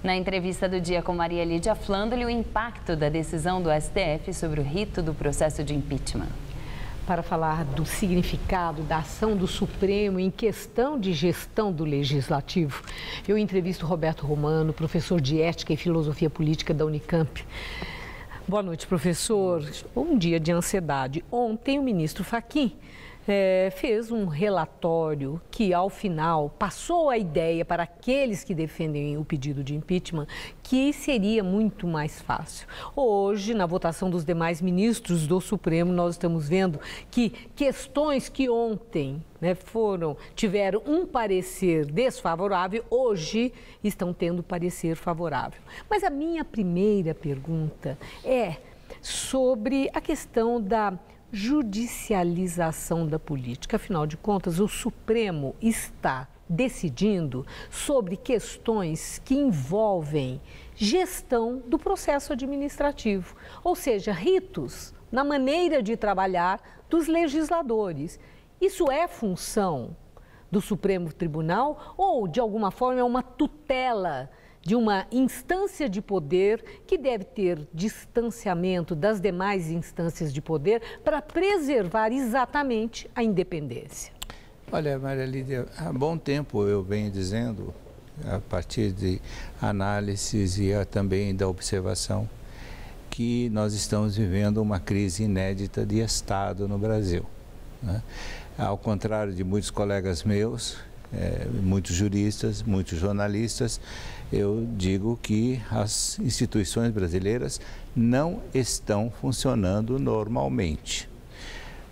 Na entrevista do dia com Maria Lídia Flandoli, o impacto da decisão do STF sobre o rito do processo de impeachment. Para falar do significado da ação do Supremo em questão de gestão do Legislativo, eu entrevisto Roberto Romano, professor de Ética e Filosofia Política da Unicamp. Boa noite, professor. Um dia de ansiedade. Ontem, o ministro Fachin fez um relatório que, ao final, passou a ideia para aqueles que defendem o pedido de impeachment que seria muito mais fácil. Hoje, na votação dos demais ministros do Supremo, nós estamos vendo que questões que ontem tiveram um parecer desfavorável, hoje estão tendo parecer favorável. Mas a minha primeira pergunta é sobre a questão da judicialização da política. Afinal de contas, o Supremo está decidindo sobre questões que envolvem gestão do processo administrativo, ou seja, ritos na maneira de trabalhar dos legisladores. Isso é função do Supremo Tribunal ou, de alguma forma, é uma tutela de uma instância de poder que deve ter distanciamento das demais instâncias de poder para preservar exatamente a independência? Olha, Maria Lídia, há bom tempo eu venho dizendo, a partir de análises e também da observação, que nós estamos vivendo uma crise inédita de Estado no Brasil, né? Ao contrário de muitos colegas meus, muitos juristas, muitos jornalistas, eu digo que as instituições brasileiras não estão funcionando normalmente.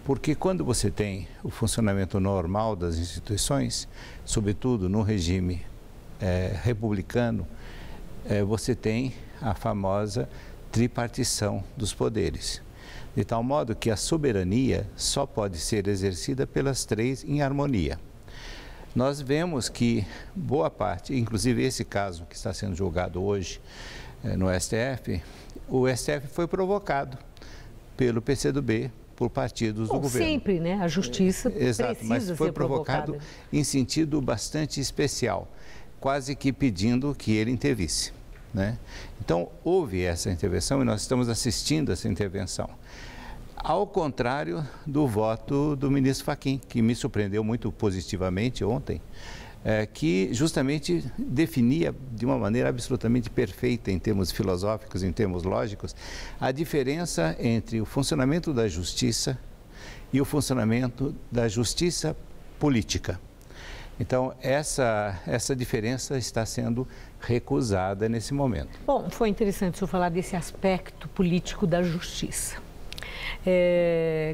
Porque quando você tem o funcionamento normal das instituições, sobretudo no regime republicano, você tem a famosa tripartição dos poderes. De tal modo que a soberania só pode ser exercida pelas três em harmonia. Nós vemos que boa parte, inclusive esse caso que está sendo julgado hoje no STF, o STF foi provocado pelo PCdoB, por partidos do governo. Sempre, né? A justiça Exato, precisa mas foi ser provocado em sentido bastante especial, quase que pedindo que ele intervisse, né? Então, houve essa intervenção e nós estamos assistindo essa intervenção. Ao contrário do voto do ministro Fachin, que me surpreendeu muito positivamente ontem, que justamente definia de uma maneira absolutamente perfeita em termos filosóficos, em termos lógicos, a diferença entre o funcionamento da justiça e o funcionamento da justiça política. Então, essa diferença está sendo recusada nesse momento. Bom, foi interessante o senhor falar desse aspecto político da justiça.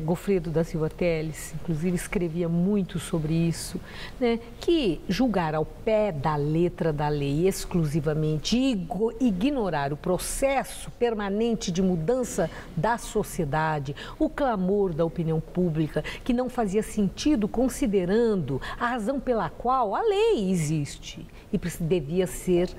Goffredo da Silva Teles, inclusive, escrevia muito sobre isso, né? Que julgar ao pé da letra da lei exclusivamente e ignorar o processo permanente de mudança da sociedade, o clamor da opinião pública, que não fazia sentido considerando a razão pela qual a lei existe e devia ser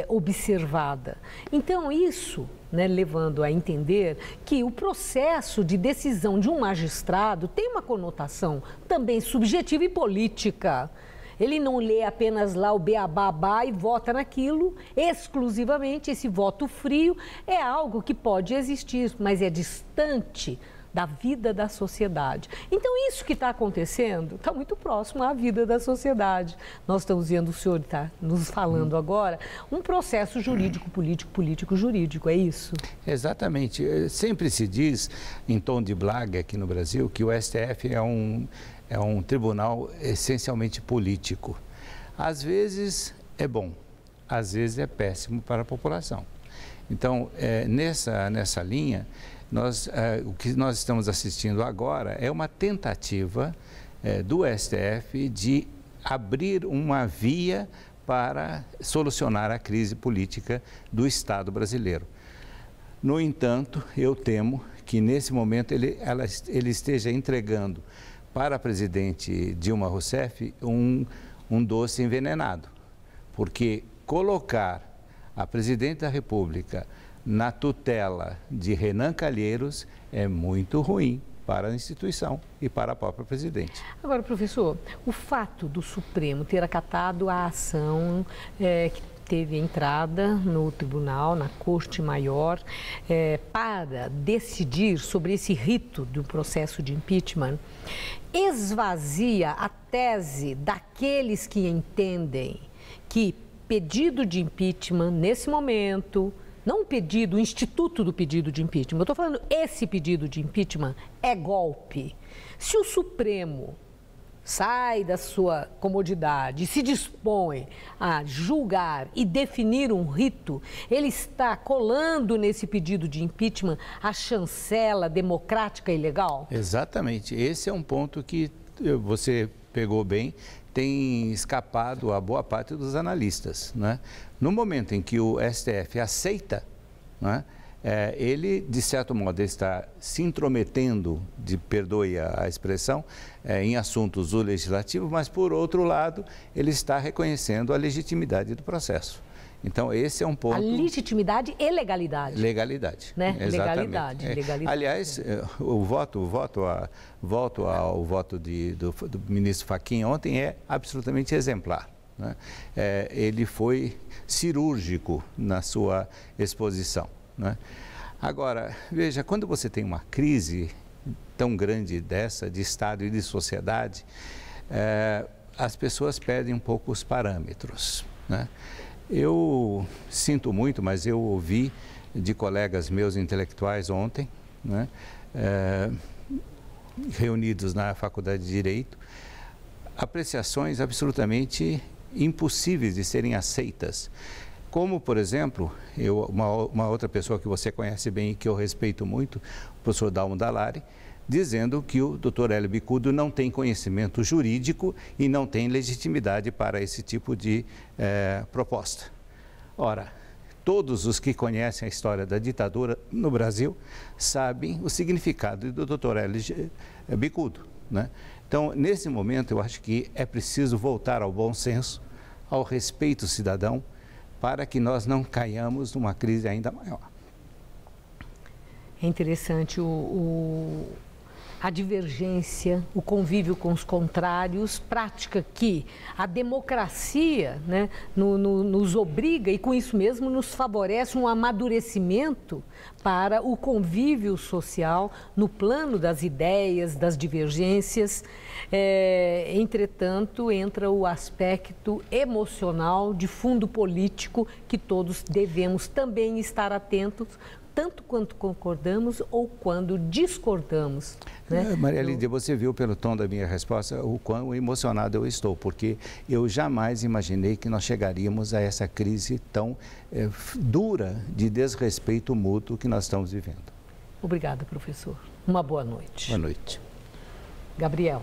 observada. Então, isso, né, levando a entender que o processo de decisão de um magistrado tem uma conotação também subjetiva e política. Ele não lê apenas lá o beabá e vota naquilo exclusivamente. Esse voto frio é algo que pode existir, mas é distante da vida da sociedade. Então, isso que está acontecendo está muito próximo à vida da sociedade. Nós estamos vendo, o senhor está nos falando agora, um processo jurídico, político, político-jurídico, é isso? Exatamente. Sempre se diz, em tom de blague aqui no Brasil, que o STF é um tribunal essencialmente político. Às vezes é bom, às vezes é péssimo para a população. Então, nessa linha, o que nós estamos assistindo agora é uma tentativa do STF de abrir uma via para solucionar a crise política do Estado brasileiro. No entanto, eu temo que nesse momento ele esteja entregando para a presidente Dilma Rousseff um doce envenenado, porque colocar a presidente da República na tutela de Renan Calheiros é muito ruim para a instituição e para a própria presidente. Agora, professor, o fato do Supremo ter acatado a ação teve entrada no tribunal, na Corte Maior, para decidir sobre esse rito do processo de impeachment, esvazia a tese daqueles que entendem que pedido de impeachment, nesse momento, não o pedido, o instituto do pedido de impeachment, eu estou falando esse pedido de impeachment é golpe. Se o Supremo sai da sua comodidade e se dispõe a julgar e definir um rito, ele está colando nesse pedido de impeachment a chancela democrática e legal? Exatamente. Esse é um ponto que você pegou bem, tem escapado a boa parte dos analistas, né? No momento em que o STF aceita, né, ele, de certo modo, está se intrometendo, perdoe a expressão, em assuntos do legislativo, mas, por outro lado, ele está reconhecendo a legitimidade do processo. Então, esse é um ponto... A legitimidade e legalidade. Legalidade, né? Exatamente. Legalidade. Aliás, volto ao voto do ministro Fachin ontem, é absolutamente exemplar, né? Ele foi cirúrgico na sua exposição, né? Agora, veja, quando você tem uma crise tão grande dessa, de Estado e de sociedade, as pessoas perdem um pouco os parâmetros, né? Eu sinto muito, mas eu ouvi de colegas meus intelectuais ontem, né, reunidos na Faculdade de Direito, apreciações absolutamente impossíveis de serem aceitas. Como, por exemplo, uma outra pessoa que você conhece bem e que eu respeito muito, o professor Dalmo Dallari, dizendo que o Dr. Hélio Bicudo não tem conhecimento jurídico e não tem legitimidade para esse tipo de proposta. Ora, todos os que conhecem a história da ditadura no Brasil sabem o significado do Dr. Hélio Bicudo, né? Então, nesse momento, eu acho que é preciso voltar ao bom senso, ao respeito cidadão, para que nós não caiamos numa crise ainda maior. É interessante a divergência, o convívio com os contrários, prática que a democracia, né, nos obriga e com isso mesmo nos favorece um amadurecimento para o convívio social no plano das ideias, das divergências. Entretanto, entra o aspecto emocional de fundo político que todos devemos também estar atentos, tanto quanto concordamos ou quando discordamos, né? Maria Lídia, você viu pelo tom da minha resposta o quão emocionado eu estou, porque eu jamais imaginei que nós chegaríamos a essa crise tão dura de desrespeito mútuo que nós estamos vivendo. Obrigada, professor. Uma boa noite. Boa noite. Gabriel.